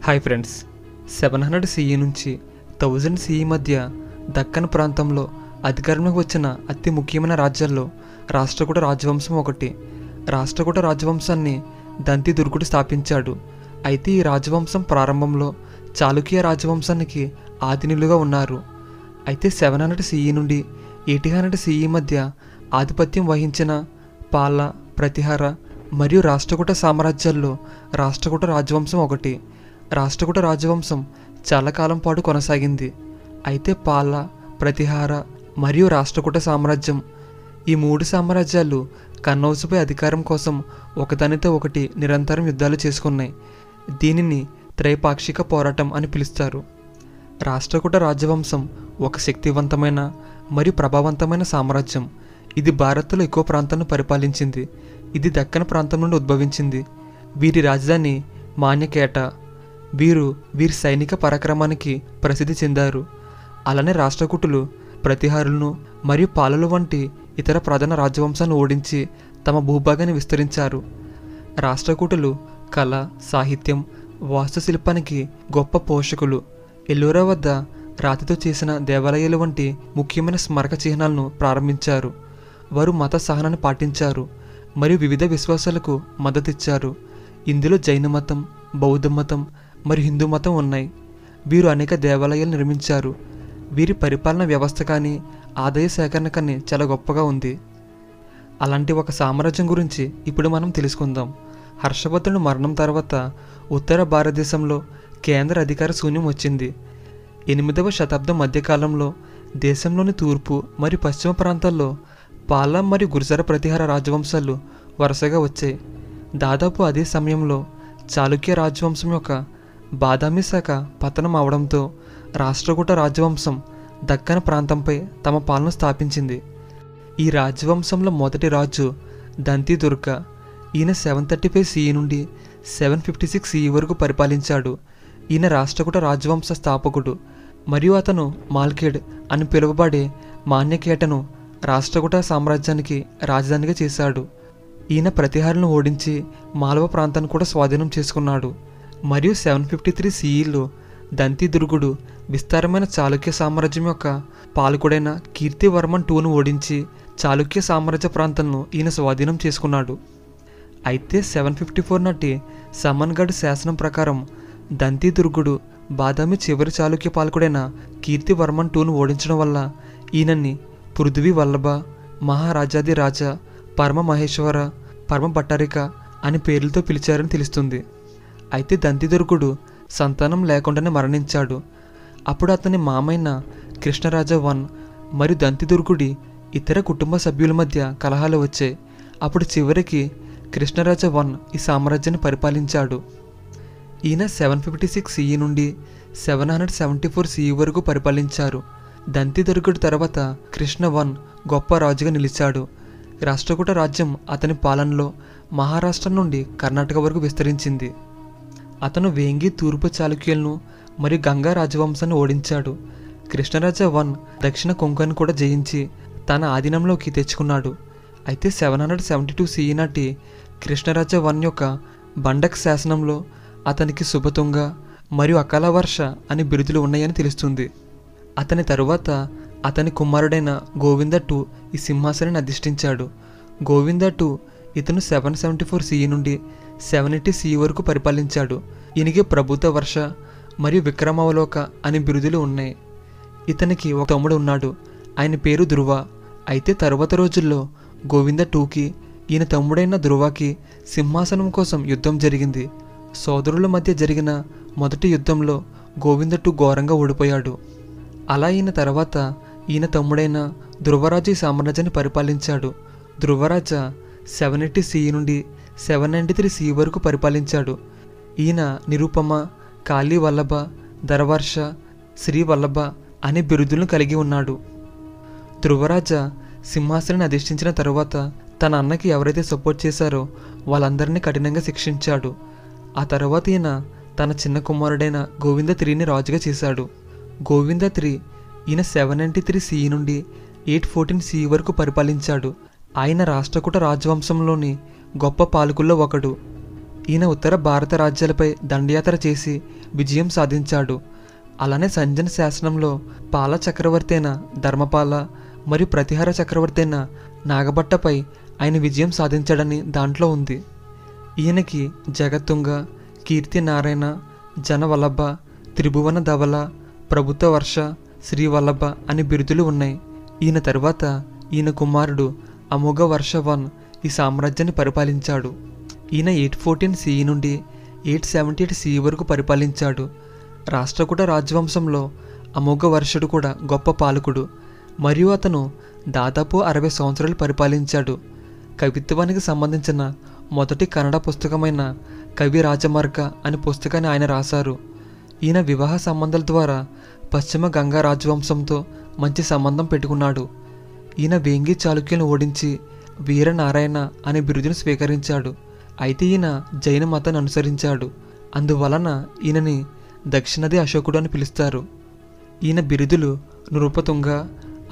Hi friends, 700 CE నుంచి 1000 CE మధ్య దక్కన్ ప్రాంతంలో అధికారంలోకి వచ్చిన అతి ముఖ్యమైన రాజ్యాల్లో రాష్ట్రకూట రాజవంశం ఒకటి. రాష్ట్రకూట రాజవంశాన్ని దంతి దుర్గుడు స్థాపించాడు. అయితే ఈ రాజవంశం ప్రారంభంలో చాళుక్య రాజవంశానికి ఆధీనులుగా ఉన్నారు. అయితే 700 CE నుండి 800 CE మధ్య ఆధిపత్యం వహించిన పాల, ప్రతిహార మరియు రాష్ట్రకూట సామ్రాజ్యాల్లో రాష్ట్రకూట రాజవంశం ఒకటి. రాష్ట్రకూట రాజవంశం చాలా కాలం పాటు కొనసాగింది. అయితే పాల, ప్రతిహార మరియు రాష్ట్రకూట సామ్రాజ్యం, ఈ మూడు సామ్రాజ్యాలు కన్నౌజుపై అధికారం కోసం ఒకదానితో ఒకటి నిరంతరం యుద్ధాలు చేసుకున్నాయి. దీనిని త్రైపాక్షిక పోరాటం అని పిలుస్తారు. రాష్ట్రకూట రాజవంశం ఒక శక్తివంతమైన మరియు ప్రభావవంతమైన సామ్రాజ్యం. ఇది భారత్లో ఎక్కువ ప్రాంతాన్ని పరిపాలించింది. ఇది దక్కన్ ప్రాంతం నుండి ఉద్భవించింది. వీరి రాజధాని మాన్యకేట. వీరి సైనిక పరాక్రమానికి ప్రసిద్ధి చెందారు. అలానే రాష్ట్రకూటులు ప్రతిహారులను మరియు పాలలు వంటి ఇతర ప్రధాన రాజవంశాలను ఓడించి తమ భూభాగాన్ని విస్తరించారు. రాష్ట్రకూటులు కళ, సాహిత్యం, వాస్తుశిల్పానికి గొప్ప పోషకులు. ఎల్లోరా వద్ద రాతితో చేసిన దేవాలయాలు వంటి ముఖ్యమైన స్మారక చిహ్నాలను ప్రారంభించారు. వారు మత సహనాన్ని పాటించారు మరియు వివిధ విశ్వాసాలకు మద్దతిచ్చారు. ఇందులో జైన మతం, బౌద్ధ మతం మరియు హిందూ మతం ఉన్నాయి. వీరు అనేక దేవాలయాలు నిర్మించారు. వీరి పరిపాలన వ్యవస్థ కానీ ఆదాయ సేకరణ కానీ చాలా గొప్పగా ఉంది. అలాంటి ఒక సామ్రాజ్యం గురించి ఇప్పుడు మనం తెలుసుకుందాం. హర్షవర్ధనుడి మరణం తర్వాత ఉత్తర భారతదేశంలో కేంద్ర అధికార శూన్యం వచ్చింది. 8వ శతాబ్దం మధ్యకాలంలో దేశంలోని తూర్పు మరియు పశ్చిమ ప్రాంతాల్లో పాల మరియు గుర్జర ప్రతిహార రాజవంశాలు వరుసగా వచ్చాయి. దాదాపు అదే సమయంలో చాళుక్య రాజవంశం యొక్క బాదామి శాఖ పతనం అవడంతో రాష్ట్రకూట రాజవంశం దక్కన్ ప్రాంతంపై తమ పాలన స్థాపించింది. ఈ రాజవంశంలో మొదటి రాజు దంతి దుర్గ. ఈయన 735 CE నుండి 756 CE వరకు పరిపాలించాడు. ఈయన రాష్ట్రకూట రాజవంశ స్థాపకుడు మరియు అతను మాల్ఖేడ్ అని పిలువబడే మాన్యకేటను రాష్ట్రకూట సామ్రాజ్యానికి రాజధానిగా చేశాడు. ఈయన ప్రతిహారులను ఓడించి మాలవ ప్రాంతాన్ని కూడా స్వాధీనం చేసుకున్నాడు. మరియు 753 CEలో దంతి దుర్గుడు విస్తారమైన చాళుక్య సామ్రాజ్యం యొక్క పాలకుడైన కీర్తివర్మన్ IIను ఓడించి చాళుక్య సామ్రాజ్య ప్రాంతాలను ఈయన స్వాధీనం చేసుకున్నాడు. అయితే 754 నాటి సమన్గఢ్ శాసనం ప్రకారం దంతి దుర్గుడు బాదామి చివరి చాళుక్య పాలకుడైన కీర్తివర్మన్ IIను ఓడించడం వల్ల ఈయనని పృథ్వీ వల్లభ, మహారాజాది రాజా, పరమ మహేశ్వర, పరమ భట్టారిక అని పేర్లతో పిలిచారని తెలుస్తుంది. అయితే దంతి దుర్గుడు సంతానం లేకుండానే మరణించాడు. అప్పుడు అతని మామైన కృష్ణరాజ I మరియు దంతి దుర్గుడి ఇతర కుటుంబ సభ్యుల మధ్య కలహాలు వచ్చాయి. అప్పుడు చివరికి కృష్ణరాజ I ఈ సామ్రాజ్యాన్ని పరిపాలించాడు. ఈయన 756 CE నుండి 774 CE వరకు పరిపాలించారు. దంతి దుర్గుడి తర్వాత కృష్ణ I గొప్ప రాజుగా నిలిచాడు. రాష్ట్రకూట రాజ్యం అతని పాలనలో మహారాష్ట్ర నుండి కర్ణాటక వరకు విస్తరించింది. అతను వేంగి తూర్పు చాళుక్యులను మరియు గంగా రాజవంశాన్ని ఓడించాడు. కృష్ణరాజ I దక్షిణ కొంకణ్ కూడా జయించి తన ఆధీనంలోకి తెచ్చుకున్నాడు. అయితే 772 CE నాటి కృష్ణరాజ I యొక్క బండక్ శాసనంలో అతనికి శుభతుంగ మరియు అకాల వర్ష అని బిరుదులు ఉన్నాయని తెలుస్తుంది. అతని తరువాత అతని కుమారుడైన గోవింద II ఈ సింహాసనాన్ని అధిష్ఠించాడు. గోవింద II ఇతను 774 CE నుండి 780 CE వరకు పరిపాలించాడు. ఈయనకి ప్రభుత్వ వర్ష మరియు విక్రమావలోక అని బిరుదులు ఉన్నాయి. ఇతనికి ఒక తమ్ముడు ఉన్నాడు. ఆయన పేరు ధ్రువ. అయితే తరువాత రోజుల్లో గోవింద IIకి ఈయన తమ్ముడైన ధ్రువకి సింహాసనం కోసం యుద్ధం జరిగింది. సోదరుల మధ్య జరిగిన మొదటి యుద్ధంలో గోవింద II ఘోరంగా ఓడిపోయాడు. అలా ఈయన తర్వాత ఈయన తమ్ముడైన ధ్రువరాజు ఈ సామ్రాజ్యాన్ని పరిపాలించాడు. ధ్రువరాజ 780 CE నుండి 793 CE వరకు పరిపాలించాడు. ఈయన నిరుపమ, కాళీ వల్లభ, ధరవర్ష, శ్రీ వల్లభ అనే బిరుదులను కలిగి ఉన్నాడు. ధ్రువరాజ సింహాసనాన్ని అధిష్ఠించిన తరువాత తన అన్నకి ఎవరైతే సపోర్ట్ చేశారో వాళ్ళందరినీ కఠినంగా శిక్షించాడు. ఆ తర్వాత ఈయన తన చిన్న కుమారుడైన గోవింద IIIని రాజుగా చేశాడు. గోవింద III ఈయన 793 CE నుండి 814 CE వరకు పరిపాలించాడు. ఆయన రాష్ట్రకూట రాజవంశంలోని గొప్ప పాలకుల్లో ఒకడు. ఈయన ఉత్తర భారత రాజ్యాలపై దండయాత్ర చేసి విజయం సాధించాడు. అలానే సంజన శాసనంలో పాల చక్రవర్తి అయిన ధర్మపాల మరియు ప్రతిహార చక్రవర్తి అయిన నాగభట్టపై ఆయన విజయం సాధించాడని దాంట్లో ఉంది. ఈయనకి జగత్తుంగ, కీర్తి నారాయణ, జనవల్లభ, త్రిభువన ధవల, ప్రభుత్వ వర్ష, శ్రీవల్లభ అని బిరుదులు ఉన్నాయి. ఈయన తరువాత ఈయన కుమారుడు అమోఘ వర్ష వన్ ఈ సామ్రాజ్యాన్ని పరిపాలించాడు. ఈయన 814 CE నుండి 878 CE వరకు పరిపాలించాడు. రాష్ట్రకూట రాజవంశంలో అమోఘ వర్షుడు కూడా గొప్ప పాలకుడు మరియు అతను దాదాపు 60 సంవత్సరాలు పరిపాలించాడు. కవిత్వానికి సంబంధించిన మొదటి కన్నడ పుస్తకమైన కవి రాజమార్గ అనే పుస్తకాన్ని ఆయన రాశారు. ఈయన వివాహ సంబంధాల ద్వారా పశ్చిమ గంగా రాజవంశంతో మంచి సంబంధం పెట్టుకున్నాడు. ఈయన వేంగి చాళుక్యులను ఓడించి వీరనారాయణ అనే బిరుదును స్వీకరించాడు. అయితే ఈయన జైన మతాన్ని అనుసరించాడు. అందువలన ఈయనని దక్షిణది అశోకుడు అని పిలుస్తారు. ఈయన బిరుదులు నృపతుంగ,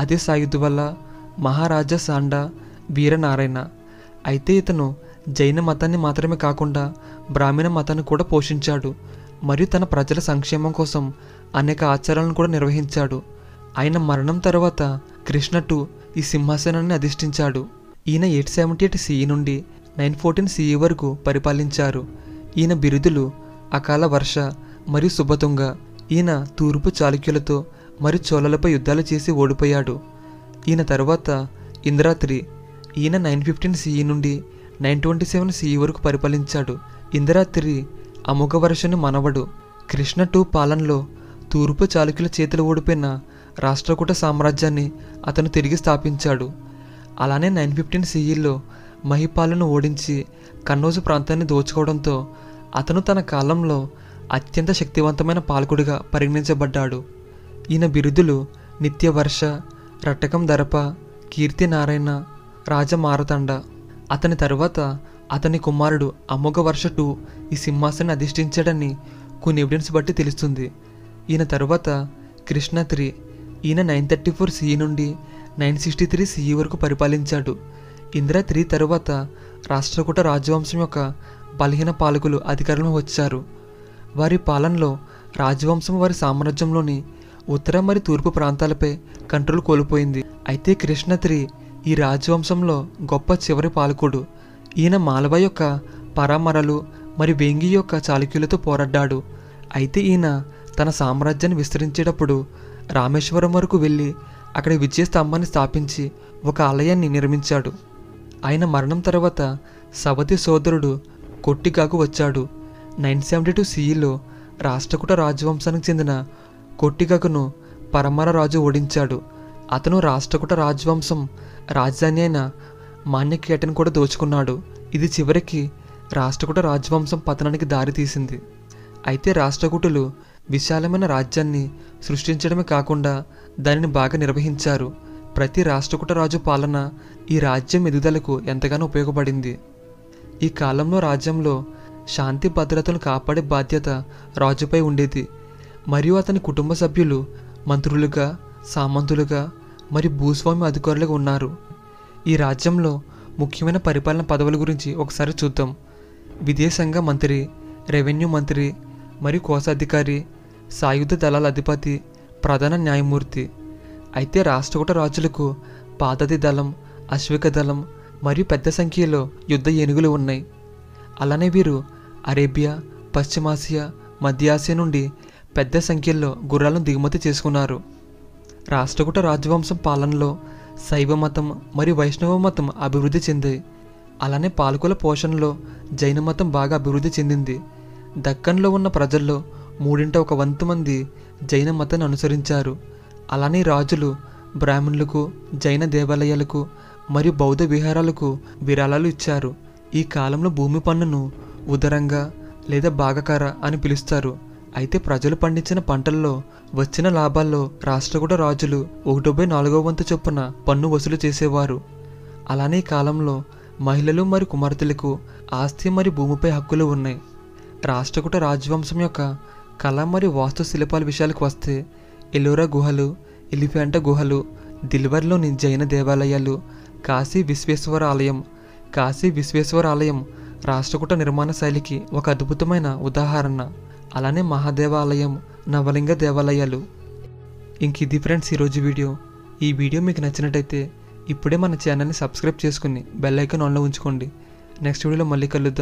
అతిసాయుధువల్ల, మహారాజా సాండ, వీరనారాయణ. అయితే ఇతను జైన మతాన్ని మాత్రమే కాకుండా బ్రాహ్మణ మతాన్ని కూడా పోషించాడు మరియు తన ప్రజల సంక్షేమం కోసం అనేక ఆచారాలను కూడా నిర్వహించాడు. ఆయన మరణం తర్వాత కృష్ణ II ఈ సింహాసనాన్ని అధిష్ఠించాడు. ఈయన 878 CE నుండి 914 CE వరకు పరిపాలించారు. ఈయన బిరుదులు అకాల వర్ష మరియు శుభతుంగ. ఈయన తూర్పు చాళుక్యులతో మరియు చోళలపై యుద్ధాలు చేసి ఓడిపోయాడు. ఈయన తర్వాత ఇంద్రాత్రి. ఈయన 915 CE నుండి 927 CE వరకు పరిపాలించాడు. ఇంద్రాత్రి అమోఘ వర్షుని మనవడు. కృష్ణ II పాలనలో తూర్పు చాళుక్యుల చేతులు ఓడిపోయిన రాష్ట్రకూట సామ్రాజ్యాన్ని అతను తిరిగి స్థాపించాడు. అలానే 915 CEలో మహిపాలను ఓడించి కన్నౌజు ప్రాంతాన్ని దోచుకోవడంతో అతను తన కాలంలో అత్యంత శక్తివంతమైన పాలకుడిగా పరిగణించబడ్డాడు. ఈయన బిరుదులు నిత్యవర్ష, రట్టకం దరప, కీర్తి నారాయణ, రాజమారతండ. అతని తరువాత అతని కుమారుడు అమోఘ వర్ష II ఈ సింహాసనాన్ని అధిష్ఠించాడని కొన్ని ఎవిడెన్స్ బట్టి తెలుస్తుంది. ఈయన తరువాత కృష్ణ III. ఈయన 934 CE నుండి 963 CE వరకు పరిపాలించాడు. ఇందిరా III తరువాత రాష్ట్రకూట రాజవంశం యొక్క బలహీన పాలకులు అధికారంలో వచ్చారు. వారి పాలనలో రాజవంశం వారి సామ్రాజ్యంలోని ఉత్తర మరియు తూర్పు ప్రాంతాలపై కంట్రోల్ కోల్పోయింది. అయితే కృష్ణ III ఈ రాజవంశంలో గొప్ప చివరి పాలకుడు. ఈయన మాలవ యొక్క పరామరలు మరియు వేంగి యొక్క చాళుక్యులతో పోరాడ్డాడు. అయితే ఈయన తన సామ్రాజ్యాన్ని విస్తరించేటప్పుడు రామేశ్వరం వరకు వెళ్ళి అక్కడ విజయ స్తంభాన్ని స్థాపించి ఒక ఆలయాన్ని నిర్మించాడు. ఆయన మరణం తర్వాత సవతి సోదరుడు కొట్టిగాకు వచ్చాడు. 972 CEలో రాష్ట్రకూట రాజవంశానికి చెందిన కొట్టిగాకును పరమర రాజు ఓడించాడు. అతను రాష్ట్రకూట రాజవంశం రాజధాని అయిన మాన్యకేటను కూడా దోచుకున్నాడు. ఇది చివరికి రాష్ట్రకూట రాజవంశం పతనానికి దారితీసింది. అయితే రాష్ట్రకూటులు విశాలమైన రాజ్యాన్ని సృష్టించడమే కాకుండా దానిని బాగా నిర్వహించారు. ప్రతి రాష్ట్రకూట రాజు పాలన ఈ రాజ్యం ఎదుగుదలకు ఎంతగానో ఉపయోగపడింది. ఈ కాలంలో రాజ్యంలో శాంతి భద్రతను కాపాడే బాధ్యత రాజుపై ఉండేది మరియు అతని కుటుంబ సభ్యులు మంత్రులుగా, సామంతులుగా మరియు భూస్వామి అధికారులుగా ఉన్నారు. ఈ రాజ్యంలో ముఖ్యమైన పరిపాలన పదవుల గురించి ఒకసారి చూద్దాం. విదేశాంగ మంత్రి, రెవెన్యూ మంత్రి మరియు కోశాధికారి, సాయుధ దళాల అధిపతి, ప్రధాన న్యాయమూర్తి. అయితే రాష్ట్రకూట రాజులకు పాదది దళం, అశ్విక దళం మరియు పెద్ద సంఖ్యలో యుద్ధ ఏనుగులు ఉన్నాయి. అలానే వీరు అరేబియా, పశ్చిమాసియా, మధ్య ఆసియా నుండి పెద్ద సంఖ్యలో గుర్రాలను దిగుమతి చేసుకున్నారు. రాష్ట్రకూట రాజవంశం పాలనలో శైవ మతం మరియు వైష్ణవ మతం అభివృద్ధి చెందాయి. అలానే పాలకుల పోషణలో జైన మతం బాగా అభివృద్ధి చెందింది. దక్కన్లో ఉన్న ప్రజల్లో 1/3 మంది జైన మతాన్ని అనుసరించారు. అలానే రాజులు బ్రాహ్మణులకు, జైన దేవాలయాలకు మరియు బౌద్ధ విహారాలకు విరాళాలు ఇచ్చారు. ఈ కాలంలో భూమి పన్నును ఉదరంగా లేదా భాగకార అని పిలుస్తారు. అయితే ప్రజలు పండించిన పంటల్లో వచ్చిన లాభాల్లో రాష్ట్రకూట రాజులు 1/4 చొప్పున పన్ను వసూలు చేసేవారు. అలానే ఈ కాలంలో మహిళలు మరియు కుమార్తెలకు ఆస్తి మరియు భూమిపై హక్కులు ఉన్నాయి. రాష్ట్రకూట రాజవంశం యొక్క కళ మరియు వాస్తు శిల్పాల విషయాలకు వస్తే ఎలోరా గుహలు, ఎలిఫెంటా గుహలు, దిల్వర్లోని జైన దేవాలయాలు, కాశీ విశ్వేశ్వర ఆలయం రాష్ట్రకూట నిర్మాణ శైలికి ఒక అద్భుతమైన ఉదాహరణ. అలానే మహాదేవాలయం, నవలింగ దేవాలయాలు. ఇంక ఇది ఫ్రెండ్స్ ఈరోజు వీడియో. ఈ వీడియో మీకు నచ్చినట్టయితే ఇప్పుడే మన ఛానల్ని సబ్స్క్రైబ్ చేసుకుని బెల్ ఐకాన్ ఆన్లో ఉంచుకోండి. నెక్స్ట్ వీడియోలో మళ్ళీ కలుద్దాం.